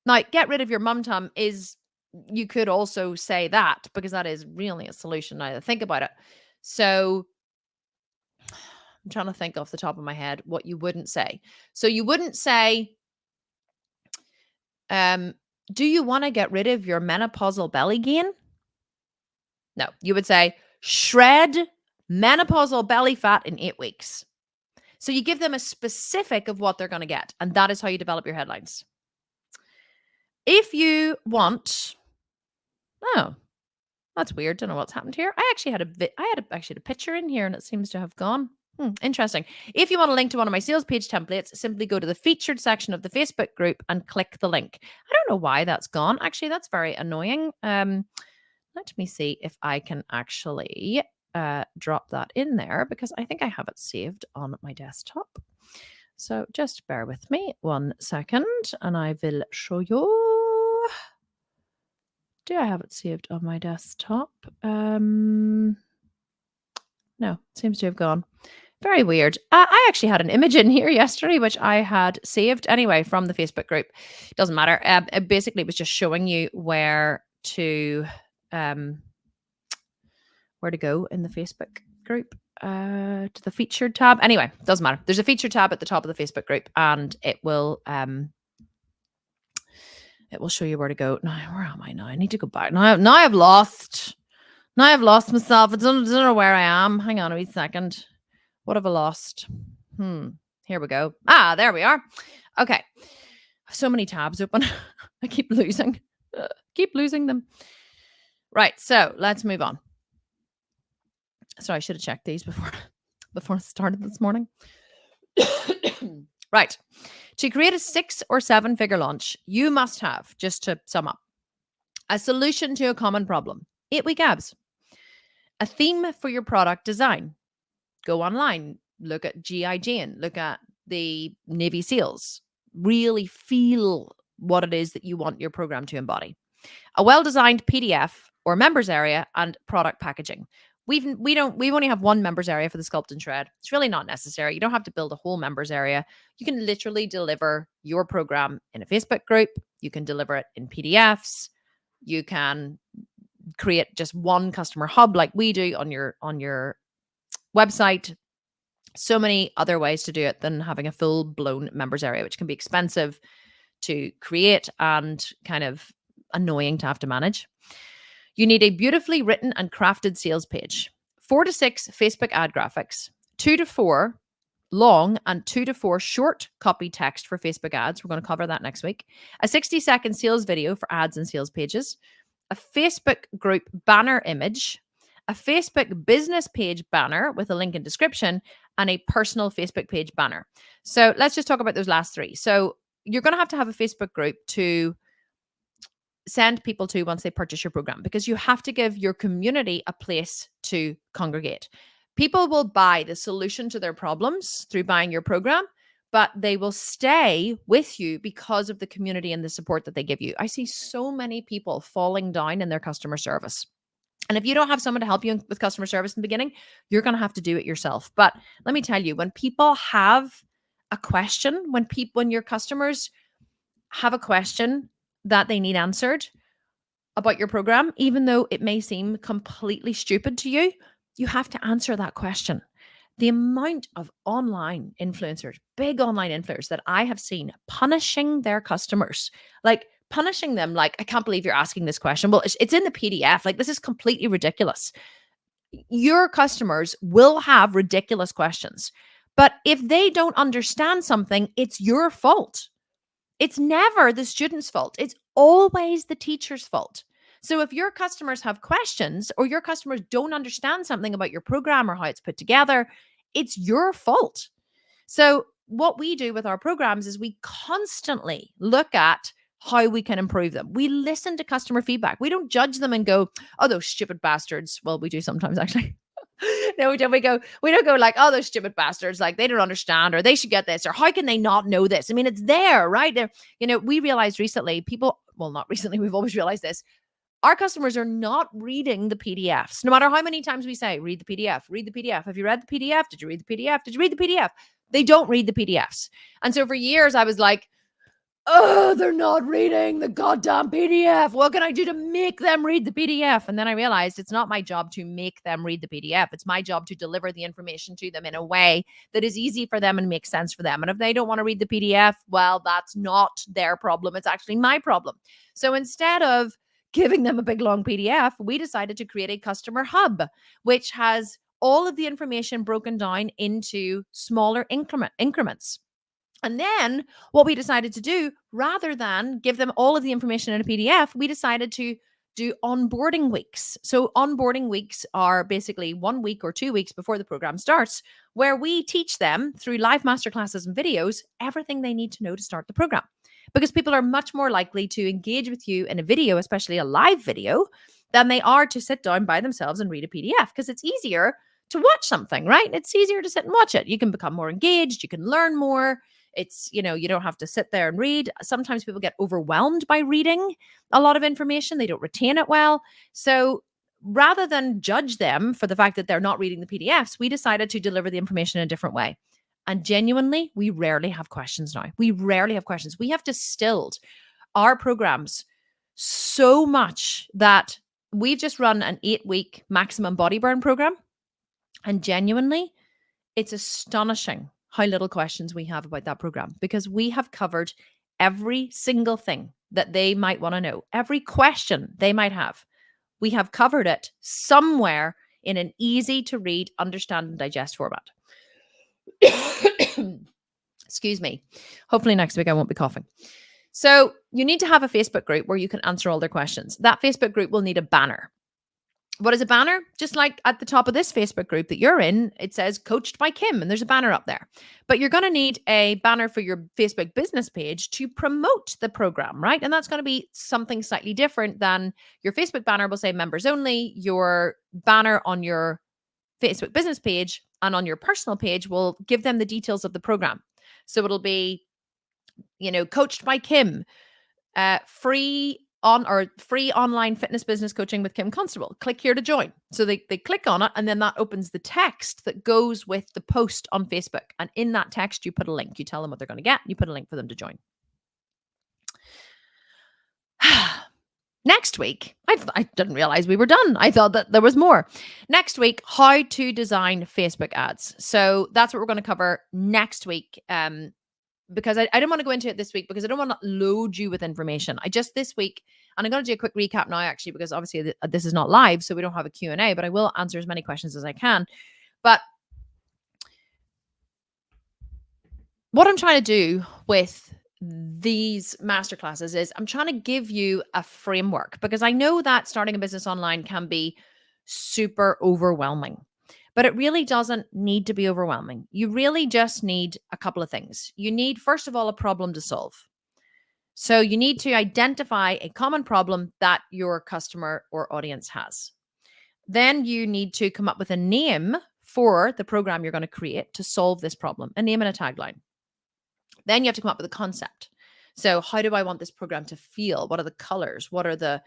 Now, get rid of your mum tum is, you could also say that, because that is really a solution now that I think about it. So I'm trying to think off the top of my head what you wouldn't say. So you wouldn't say, do you want to get rid of your menopausal belly gain? No, you would say shred menopausal belly fat in 8 weeks. So you give them a specific of what they're going to get, and that is how you develop your headlines. If you want, oh, that's weird. Don't know what's happened here. I actually had a picture in here, and it seems to have gone. Interesting. If you want a link to one of my sales page templates, simply go to the featured section of the Facebook group and click the link. I don't know why that's gone. Actually, that's very annoying. Let me see if I can actually drop that in there, because I think I have it saved on my desktop. So just bear with me 1 second and I will show you. Do I have it saved on my desktop? No, it seems to have gone. Very weird. I actually had an image in here yesterday, which I had saved anyway from the Facebook group. Doesn't matter. It basically was just showing you where to go in the Facebook group, to the featured tab. Anyway, doesn't matter. There's a featured tab at the top of the Facebook group, and it will show you where to go. Now, where am I now? I need to go back. Now I've lost myself. I don't know where I am. Hang on a wee second. What have I lost? Here we go. There we are. Okay. So many tabs open. I keep losing them. Right. So let's move on. Sorry, I should have checked these before I started this morning. Right. To create a 6 or 7 figure launch, you must have, just to sum up, a solution to a common problem. 8-week abs. A theme for your product design. Go online, look at G.I. Jane, look at the Navy SEALs. Really feel what it is that you want your program to embody. A well-designed PDF or members area, and product packaging. We only have one members area for the Sculpt and Shred. It's really not necessary. You don't have to build a whole members area. You can literally deliver your program in a Facebook group. You can deliver it in PDFs. You can create just one customer hub like we do on your website. So many other ways to do it than having a full-blown members area, which can be expensive to create and kind of annoying to have to manage. You need a beautifully written and crafted sales page, 4 to 6 Facebook ad graphics, 2 to 4 long and 2 to 4 short copy text for Facebook ads. We're going to cover that next week. A 60-second sales video for ads and sales pages, a Facebook group banner image, a Facebook business page banner with a link in description, and a personal Facebook page banner. So let's just talk about those last 3. So you're going to have a Facebook group to send people to once they purchase your program, because you have to give your community a place to congregate. People will buy the solution to their problems through buying your program, but they will stay with you because of the community and the support that they give you. I see so many people falling down in their customer service. And if you don't have someone to help you with customer service in the beginning, you're going to have to do it yourself. But let me tell you, when people have a question, when your customers have a question that they need answered about your program, even though it may seem completely stupid to you, you have to answer that question. The amount of online influencers, big online influencers that I have seen punishing their customers, like punishing them, like, I can't believe you're asking this question. Well, it's in the PDF. Like, this is completely ridiculous. Your customers will have ridiculous questions, but if they don't understand something, it's your fault. It's never the student's fault. It's always the teacher's fault. So if your customers have questions, or your customers don't understand something about your program or how it's put together, it's your fault. So what we do with our programs is we constantly look at how we can improve them. We listen to customer feedback. We don't judge them and go, oh, those stupid bastards. Well, we do sometimes, actually. No, we don't go like, oh, those stupid bastards, like they don't understand, or they should get this, or how can they not know this? I mean, it's there, right? There, we realized recently, well, not recently, we've always realized this. Our customers are not reading the PDFs. No matter how many times we say, read the PDF, read the PDF. Have you read the PDF? Did you read the PDF? Did you read the PDF? They don't read the PDFs. And so for years I was like, oh, they're not reading the goddamn PDF. What can I do to make them read the PDF? And then I realized it's not my job to make them read the PDF. It's my job to deliver the information to them in a way that is easy for them and makes sense for them. And if they don't want to read the PDF, well, that's not their problem. It's actually my problem. So instead of giving them a big long PDF, we decided to create a customer hub, which has all of the information broken down into smaller increments. And then what we decided to do, rather than give them all of the information in a PDF, we decided to do onboarding weeks. So onboarding weeks are basically 1 week or 2 weeks before the program starts, where we teach them through live masterclasses and videos everything they need to know to start the program. Because people are much more likely to engage with you in a video, especially a live video, than they are to sit down by themselves and read a PDF, because it's easier to watch something, right? It's easier to sit and watch it. You can become more engaged. You can learn more. It's, you don't have to sit there and read. Sometimes people get overwhelmed by reading a lot of information. They don't retain it well. So rather than judge them for the fact that they're not reading the PDFs, we decided to deliver the information in a different way. And genuinely, we rarely have questions now. We rarely have questions. We have distilled our programs so much that we've just run an 8-week maximum body burn program. And genuinely, it's astonishing how little questions we have about that program, because we have covered every single thing that they might want to know, every question they might have. We have covered it somewhere in an easy to read, understand, and digest format. Excuse me. Hopefully next week I won't be coughing. So you need to have a Facebook group where you can answer all their questions. That Facebook group will need a banner. What is a banner? Just like at the top of this Facebook group that you're in, it says Coached by Kim, and there's a banner up there. But you're going to need a banner for your Facebook business page to promote the program, right? And that's going to be something slightly different than your Facebook banner will say members only. Your banner on your Facebook business page and on your personal page will give them the details of the program. So it'll be, Coached by Kim, free online fitness business coaching with Kim Constable. Click here to join. So they click on it, and then that opens the text that goes with the post on Facebook. And in that text, you put a link. You tell them what they're going to get. You put a link for them to join. Next week, I didn't realize we were done. I thought that there was more. Next week, how to design Facebook ads. So that's what we're going to cover next week. Because I don't want to go into it this week, because I don't want to load you with information. This week, and I'm going to do a quick recap now, actually, because obviously this is not live, so we don't have a Q&A, but I will answer as many questions as I can. But what I'm trying to do with these masterclasses is I'm trying to give you a framework, because I know that starting a business online can be super overwhelming. But it really doesn't need to be overwhelming. You really just need a couple of things. You need, first of all, a problem to solve. So you need to identify a common problem that your customer or audience has. Then you need to come up with a name for the program you're going to create to solve this problem, a name and a tagline. Then you have to come up with a concept. So how do I want this program to feel? What are the colors? What are the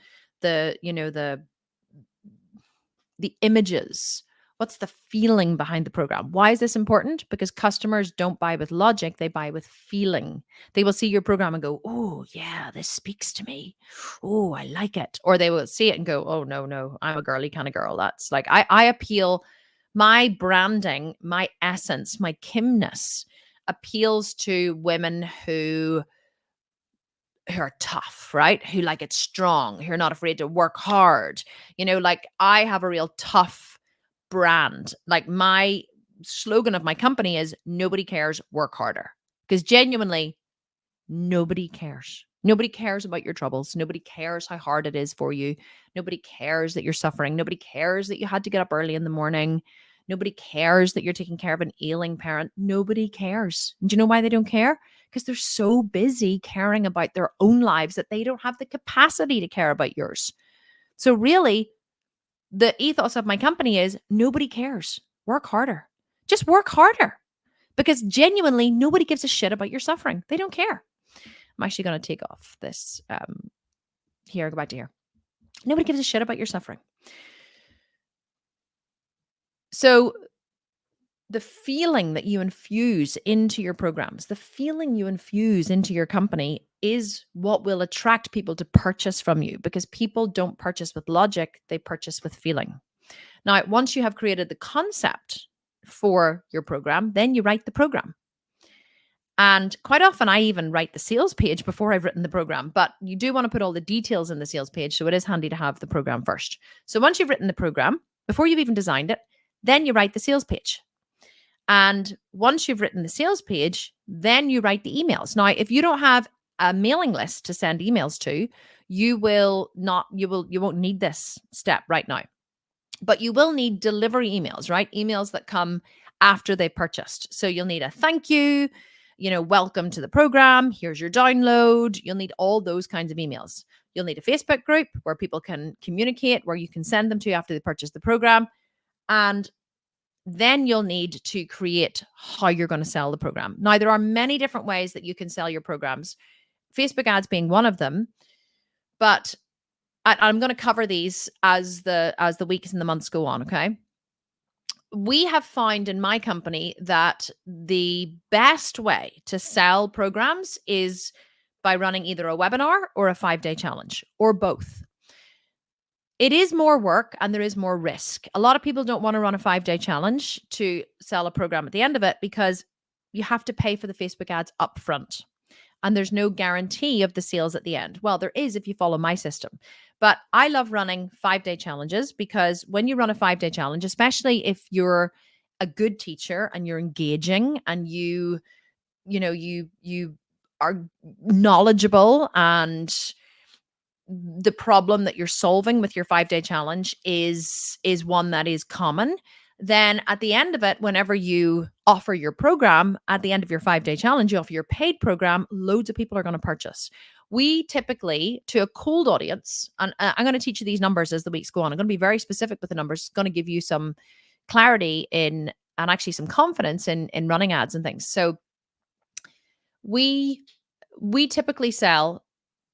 images? What's the feeling behind the program? Why is this important? Because customers don't buy with logic, they buy with feeling. They will see your program and go, oh, yeah, this speaks to me. Oh, I like it. Or they will see it and go, oh, no, I'm a girly kind of girl. That's like, I appeal, my branding, my essence, my Kimness appeals to women who are tough, right? Who like it strong, who are not afraid to work hard. Like I have a real tough brand. Like my slogan of my company is nobody cares, work harder. Because genuinely, nobody cares. Nobody cares about your troubles. Nobody cares how hard it is for you. Nobody cares that you're suffering. Nobody cares that you had to get up early in the morning. Nobody cares that you're taking care of an ailing parent. Nobody cares. And do you know why they don't care? Because they're so busy caring about their own lives that they don't have the capacity to care about yours. So really, the ethos of my company is nobody cares. Work harder. Just work harder. Because genuinely, nobody gives a shit about your suffering. They don't care. I'm actually going to take off this here, go back to here. Nobody gives a shit about your suffering. So the feeling that you infuse into your programs, the feeling you infuse into your company is what will attract people to purchase from you, because people don't purchase with logic, they purchase with feeling. Now, once you have created the concept for your program, then you write the program. And quite often I even write the sales page before I've written the program, but you do want to put all the details in the sales page. So it is handy to have the program first. So once you've written the program, before you've even designed it, then you write the sales page. And once you've written the sales page, then you write the emails. Now, if you don't have a mailing list to send emails to, you won't need this step right now. But you will need delivery emails, right? Emails that come after they purchased. So you'll need a thank you, welcome to the program. Here's your download. You'll need all those kinds of emails. You'll need a Facebook group where people can communicate, where you can send them to after they purchase the program. And then you'll need to create how you're going to sell the program. Now, there are many different ways that you can sell your programs, Facebook ads being one of them. But I'm going to cover these as the weeks and the months go on, okay? We have found in my company that the best way to sell programs is by running either a webinar or a 5-day challenge, or both. It is more work and there is more risk. A lot of people don't want to run a 5-day challenge to sell a program at the end of it, because you have to pay for the Facebook ads up front. And there's no guarantee of the sales at the end. Well, there is if you follow my system. But I love running 5-day challenges, because when you run a 5-day challenge, especially if you're a good teacher and you're engaging and you are knowledgeable, and the problem that you're solving with your 5-day challenge is one that is common, then at the end of it, whenever you offer your program, at the end of your 5-day challenge, you offer your paid program, loads of people are going to purchase. We typically, to a cold audience, and I'm going to teach you these numbers as the weeks go on. I'm going to be very specific with the numbers. It's going to give you some clarity and actually some confidence in running ads and things. So we typically sell,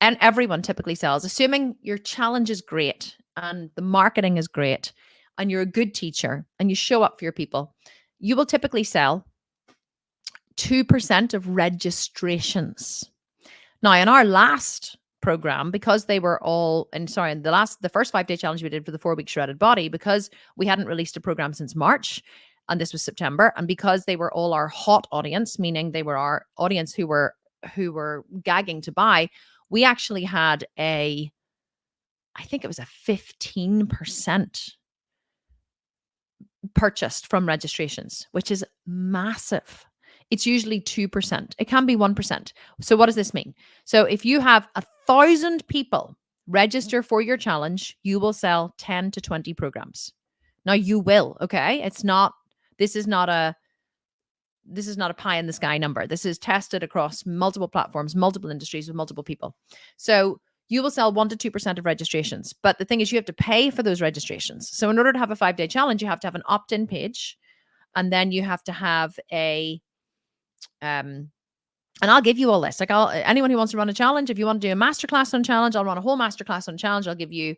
and everyone typically sells, assuming your challenge is great and the marketing is great and you're a good teacher and you show up for your people, you will typically sell 2% of registrations. Now, in our last program, because they were all, the first 5-day challenge we did for the 4-week shredded body, because we hadn't released a program since March, and this was September, and because they were all our hot audience, meaning they were our audience who were gagging to buy, we actually had I think it was a 15% purchased from registrations, which is massive. It's usually 2%. It can be 1%. So what does this mean? So if you have 1,000 people register for your challenge, you will sell 10 to 20 programs. Now you will, okay? This is not a pie in the sky number. This is tested across multiple platforms, multiple industries with multiple people. So you will sell 1 to 2% of registrations. But the thing is, you have to pay for those registrations. So in order to have a 5-day challenge, you have to have an opt-in page, and then you have to have and I'll give you all this. Like, anyone who wants to run a challenge, if you want to do a masterclass on challenge, I'll run a whole masterclass on challenge. I'll give you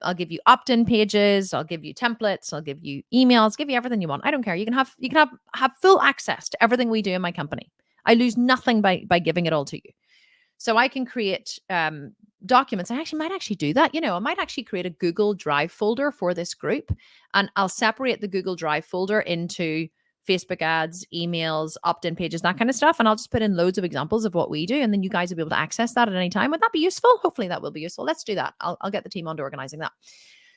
opt-in pages. I'll give you templates. I'll give you emails. Give you everything you want. I don't care. You can have full access to everything we do in my company. I lose nothing by giving it all to you. So I can create documents. I might actually do that. I might actually create a Google Drive folder for this group, and I'll separate the Google Drive folder into Facebook ads, emails, opt-in pages, that kind of stuff. And I'll just put in loads of examples of what we do. And then you guys will be able to access that at any time. Would that be useful? Hopefully that will be useful. Let's do that. I'll get the team on to organizing that.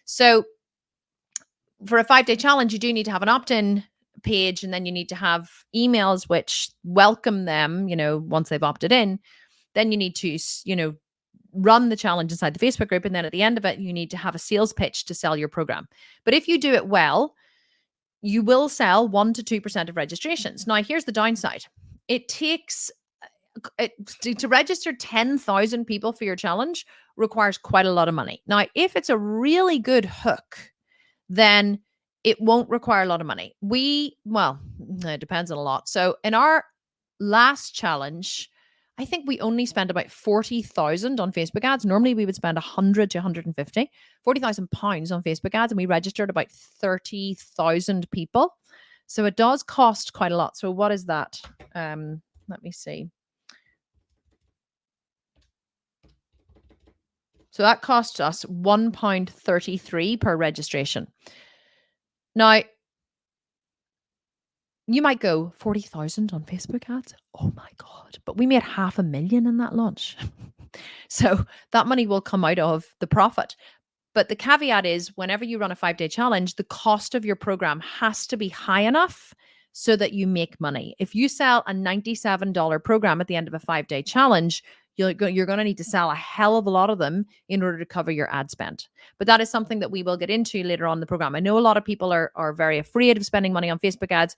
So for a 5-day challenge, you do need to have an opt-in page, and then you need to have emails which welcome them, once they've opted in. Then you need to, run the challenge inside the Facebook group. And then at the end of it, you need to have a sales pitch to sell your program. But if you do it well, you will sell 1 to 2% of registrations. Now, here's the downside. It takes to register 10,000 people for your challenge requires quite a lot of money. Now, if it's a really good hook, then it won't require a lot of money. Well, it depends on a lot. So in our last challenge, I think we only spent about 40,000 on Facebook ads. Normally we would spend 100 to 150, 40,000 pounds on Facebook ads, and we registered about 30,000 people. So it does cost quite a lot. So what is that? Let me see. So that cost us £1.33 per registration. Now, you might go 40,000 on Facebook ads. Oh my God. But we made 500,000 in that launch. So that money will come out of the profit. But the caveat is whenever you run a 5-day challenge, the cost of your program has to be high enough so that you make money. If you sell a $97 program at the end of a 5-day challenge, you're going to need to sell a hell of a lot of them in order to cover your ad spend. But that is something that we will get into later on in the program. I know a lot of people are very afraid of spending money on Facebook ads.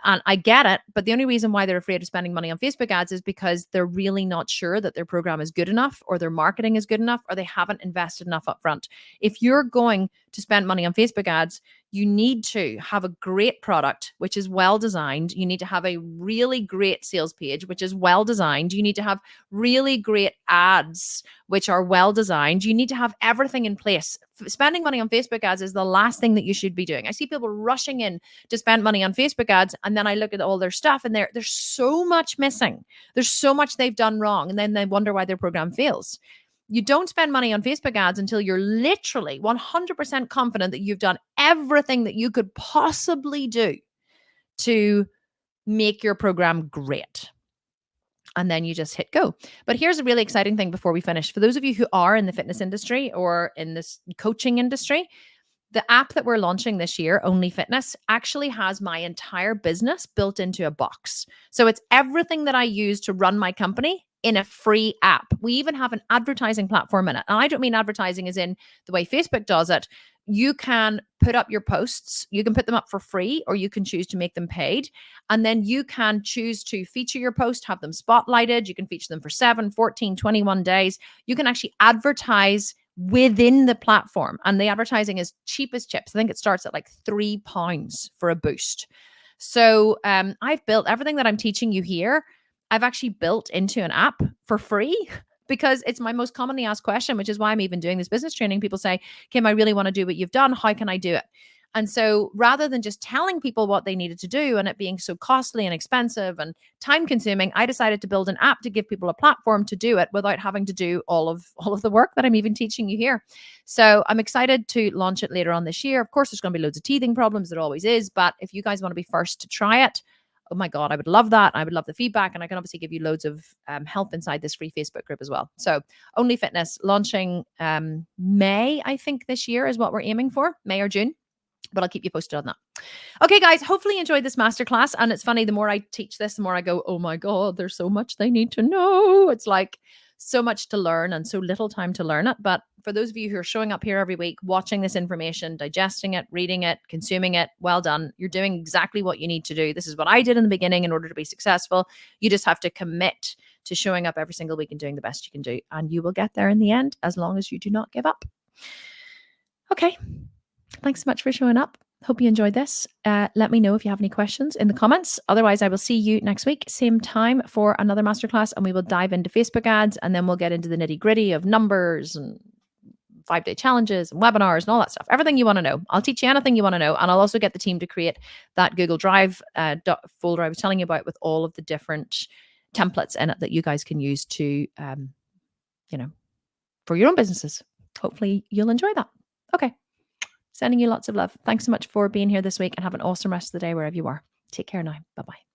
And I get it, but the only reason why they're afraid of spending money on Facebook ads is because they're really not sure that their program is good enough, or their marketing is good enough, or they haven't invested enough upfront. If you're going to spend money on Facebook ads, you need to have a great product, which is well designed. You need to have a really great sales page, which is well designed. You need to have really great ads, which are well designed. You need to have everything in place. Spending money on Facebook ads is the last thing that you should be doing. I see people rushing in to spend money on Facebook ads, and then I look at all their stuff and there's so much missing. There's so much they've done wrong, and then they wonder why their program fails. You don't spend money on Facebook ads until you're literally 100% confident that you've done everything that you could possibly do to make your program great. And then you just hit go. But here's a really exciting thing before we finish. For those of you who are in the fitness industry or in this coaching industry, the app that we're launching this year, Only Fitness, actually has my entire business built into a box. So it's everything that I use to run my company in a free app. We even have an advertising platform in it. And I don't mean advertising as in the way Facebook does it. You can put up your posts, you can put them up for free, or you can choose to make them paid. And then you can choose to feature your post, have them spotlighted. You can feature them for 7, 14, 21 days. You can actually advertise within the platform. And the advertising is cheap as chips. I think it starts at like £3 for a boost. So I've built everything that I'm teaching you here. I've actually built into an app for free because it's my most commonly asked question, which is why I'm even doing this business training. People say, Kim, I really want to do what you've done. How can I do it? And so rather than just telling people what they needed to do and it being so costly and expensive and time consuming, I decided to build an app to give people a platform to do it without having to do all of the work that I'm even teaching you here. So I'm excited to launch it later on this year. Of course, there's going to be loads of teething problems. There always is. But if you guys want to be first to try it, oh my God, I would love that. I would love the feedback. And I can obviously give you loads of help inside this free Facebook group as well. So Only Fitness launching May, I think this year is what we're aiming for, May or June. But I'll keep you posted on that. Okay, guys, hopefully you enjoyed this masterclass. And it's funny, the more I teach this, the more I go, oh my God, there's so much they need to know. It's like so much to learn and so little time to learn it. But for those of you who are showing up here every week, watching this information, digesting it, reading it, consuming it, well done. You're doing exactly what you need to do. This is what I did in the beginning in order to be successful. You just have to commit to showing up every single week and doing the best you can do. And you will get there in the end, as long as you do not give up. Okay. Thanks so much for showing up. Hope you enjoyed this. Let me know if you have any questions in the comments. Otherwise, I will see you next week, same time for another masterclass, and we will dive into Facebook ads, and then we'll get into the nitty gritty of numbers and 5-day challenges and webinars and all that stuff. Everything you want to know. I'll teach you anything you want to know. And I'll also get the team to create that Google Drive folder I was telling you about with all of the different templates in it that you guys can use to, for your own businesses. Hopefully you'll enjoy that. Okay. Sending you lots of love. Thanks so much for being here this week, and have an awesome rest of the day wherever you are. Take care now. Bye-bye.